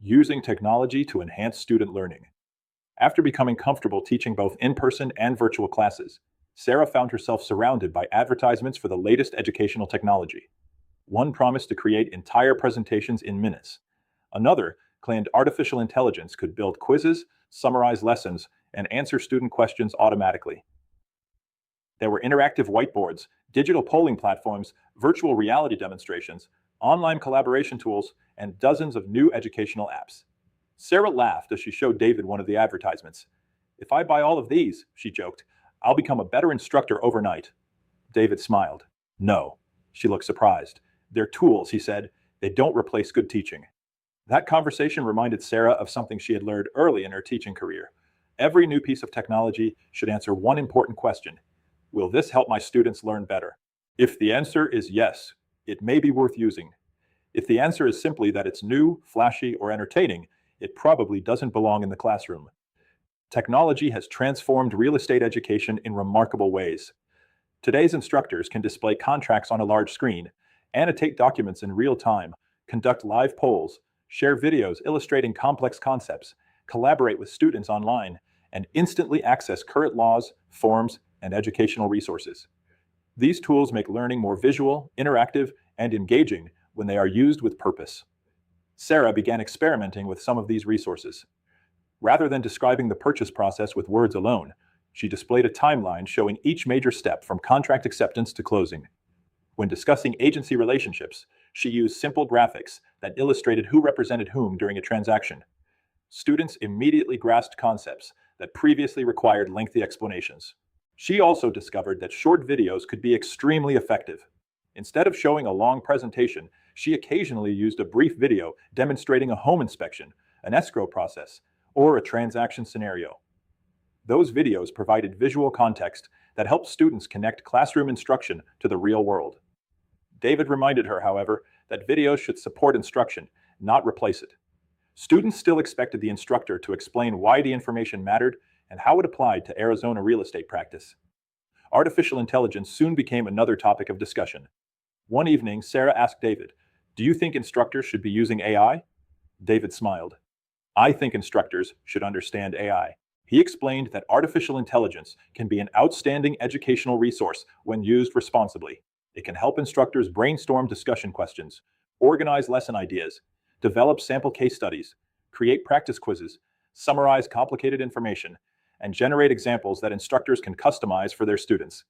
using technology to enhance student learning. After becoming comfortable teaching both in-person and virtual classes, Sarah found herself surrounded by advertisements for the latest educational technology. One promised to create entire presentations in minutes. Another claimed artificial intelligence could build quizzes, summarize lessons, and answer student questions automatically. There were interactive whiteboards, digital polling platforms, virtual reality demonstrations, online collaboration tools, and dozens of new educational apps. Sarah laughed as she showed David one of the advertisements. "If I buy all of these," she joked, "I'll become a better instructor overnight." David smiled. "No." She looked surprised. "They're tools," he said. "They don't replace good teaching." That conversation reminded Sarah of something she had learned early in her teaching career. Every new piece of technology should answer one important question: will this help my students learn better? If the answer is yes, it may be worth using. If the answer is simply that it's new, flashy, or entertaining, it probably doesn't belong in the classroom. Technology has transformed real estate education in remarkable ways. Today's instructors can display contracts on a large screen, annotate documents in real time, conduct live polls, share videos illustrating complex concepts, collaborate with students online, and instantly access current laws, forms, and educational resources. These tools make learning more visual, interactive, and engaging when they are used with purpose. Sarah began experimenting with some of these resources. Rather than describing the purchase process with words alone, she displayed a timeline showing each major step from contract acceptance to closing. When discussing agency relationships, she used simple graphics that illustrated who represented whom during a transaction. Students immediately grasped concepts that previously required lengthy explanations. She also discovered that short videos could be extremely effective. Instead of showing a long presentation, she occasionally used a brief video demonstrating a home inspection, an escrow process, or a transaction scenario. Those videos provided visual context that helped students connect classroom instruction to the real world. David reminded her, however, that videos should support instruction, not replace it. Students still expected the instructor to explain why the information mattered and how it applied to Arizona real estate practice. Artificial intelligence soon became another topic of discussion. One evening, Sarah asked David, "Do you think instructors should be using AI?" David smiled. "I think instructors should understand AI." He explained that artificial intelligence can be an outstanding educational resource when used responsibly. It can help instructors brainstorm discussion questions, organize lesson ideas, develop sample case studies, create practice quizzes, summarize complicated information, and generate examples that instructors can customize for their students.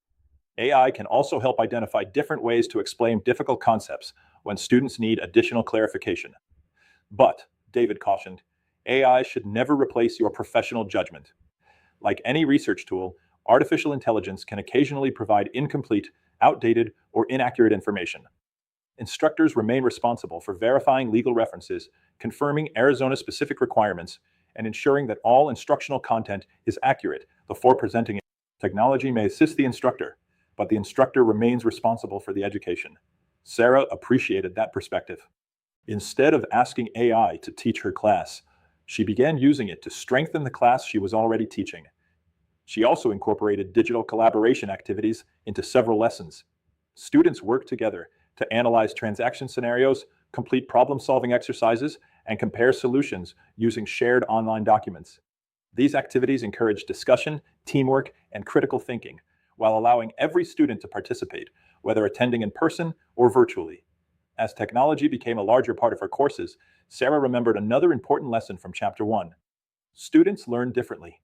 AI can also help identify different ways to explain difficult concepts when students need additional clarification. But, David cautioned, AI should never replace your professional judgment. Like any research tool, artificial intelligence can occasionally provide incomplete, outdated, or inaccurate information. Instructors remain responsible for verifying legal references, confirming Arizona-specific requirements, and ensuring that all instructional content is accurate before presenting it. Technology may assist the instructor, but the instructor remains responsible for the education. Sarah appreciated that perspective. Instead of asking AI to teach her class, she began using it to strengthen the class she was already teaching. She also incorporated digital collaboration activities into several lessons. Students worked together to analyze transaction scenarios, complete problem-solving exercises, and compare solutions using shared online documents. These activities encourage discussion, teamwork, and critical thinking, while allowing every student to participate, whether attending in person or virtually. As technology became a larger part of her courses, Sarah remembered another important lesson from Chapter 1. Students learn differently.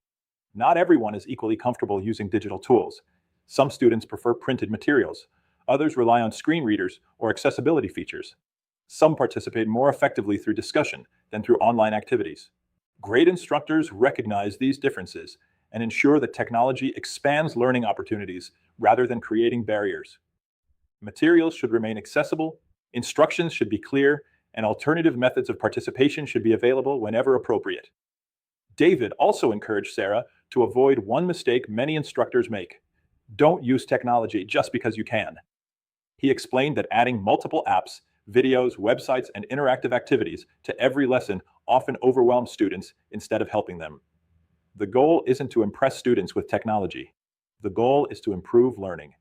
Not everyone is equally comfortable using digital tools. Some students prefer printed materials. Others rely on screen readers or accessibility features. Some participate more effectively through discussion than through online activities. Great instructors recognize these differences and ensure that technology expands learning opportunities rather than creating barriers. Materials should remain accessible, instructions should be clear, and alternative methods of participation should be available whenever appropriate. David also encouraged Sarah to avoid one mistake many instructors make: don't use technology just because you can. He explained that adding multiple apps, videos, websites, and interactive activities to every lesson often overwhelms students instead of helping them. The goal isn't to impress students with technology. The goal is to improve learning.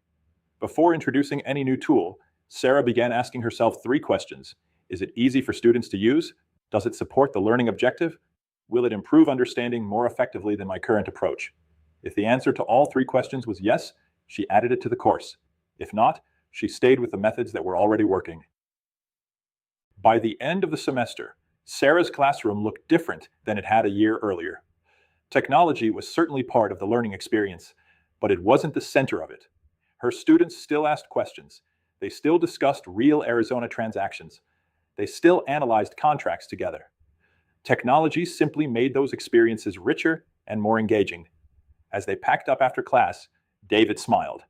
Before introducing any new tool, Sarah began asking herself 3 questions. Is it easy for students to use? Does it support the learning objective? Will it improve understanding more effectively than my current approach? If the answer to all three questions was yes, she added it to the course. If not, she stayed with the methods that were already working. By the end of the semester, Sarah's classroom looked different than it had a year earlier. Technology was certainly part of the learning experience, but it wasn't the center of it. Her students still asked questions. They still discussed real Arizona transactions. They still analyzed contracts together. Technology simply made those experiences richer and more engaging. As they packed up after class, David smiled.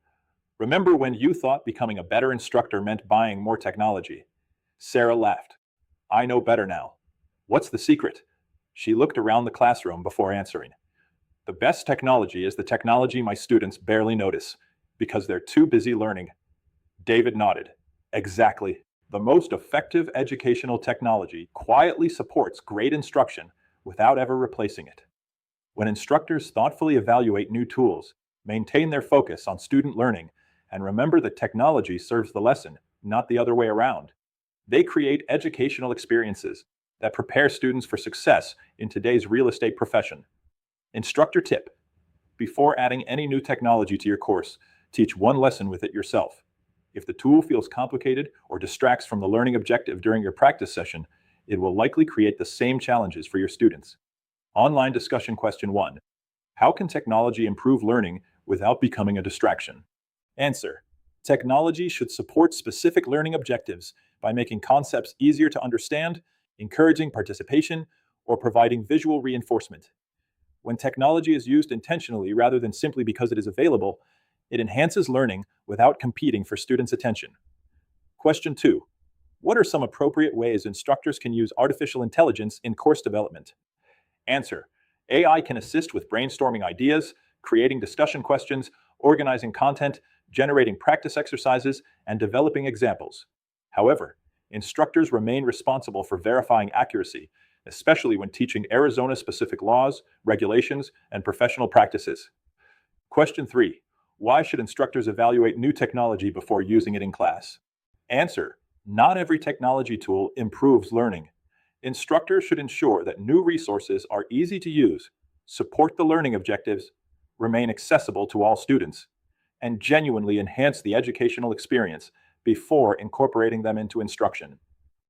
Remember when you thought becoming a better instructor meant buying more technology? Sarah laughed. I know better now. What's the secret? She looked around the classroom before answering. The best technology is the technology my students barely notice, because they're too busy learning. David nodded. Exactly. The most effective educational technology quietly supports great instruction without ever replacing it. When instructors thoughtfully evaluate new tools, maintain their focus on student learning, and remember that technology serves the lesson, not the other way around, they create educational experiences that prepare students for success in today's real estate profession. Instructor tip: before adding any new technology to your course, teach one lesson with it yourself. If the tool feels complicated or distracts from the learning objective during your practice session, it will likely create the same challenges for your students. Online discussion question 1. How can technology improve learning without becoming a distraction? Answer: technology should support specific learning objectives by making concepts easier to understand, encouraging participation, or providing visual reinforcement. When technology is used intentionally rather than simply because it is available, it enhances learning without competing for students' attention. Question 2. What are some appropriate ways instructors can use artificial intelligence in course development? Answer: AI can assist with brainstorming ideas, creating discussion questions, organizing content, generating practice exercises, and developing examples. However, instructors remain responsible for verifying accuracy, especially when teaching Arizona-specific laws, regulations, and professional practices. Question 3. Why should instructors evaluate new technology before using it in class? Answer: not every technology tool improves learning. Instructors should ensure that new resources are easy to use, support the learning objectives, remain accessible to all students, and genuinely enhance the educational experience before incorporating them into instruction.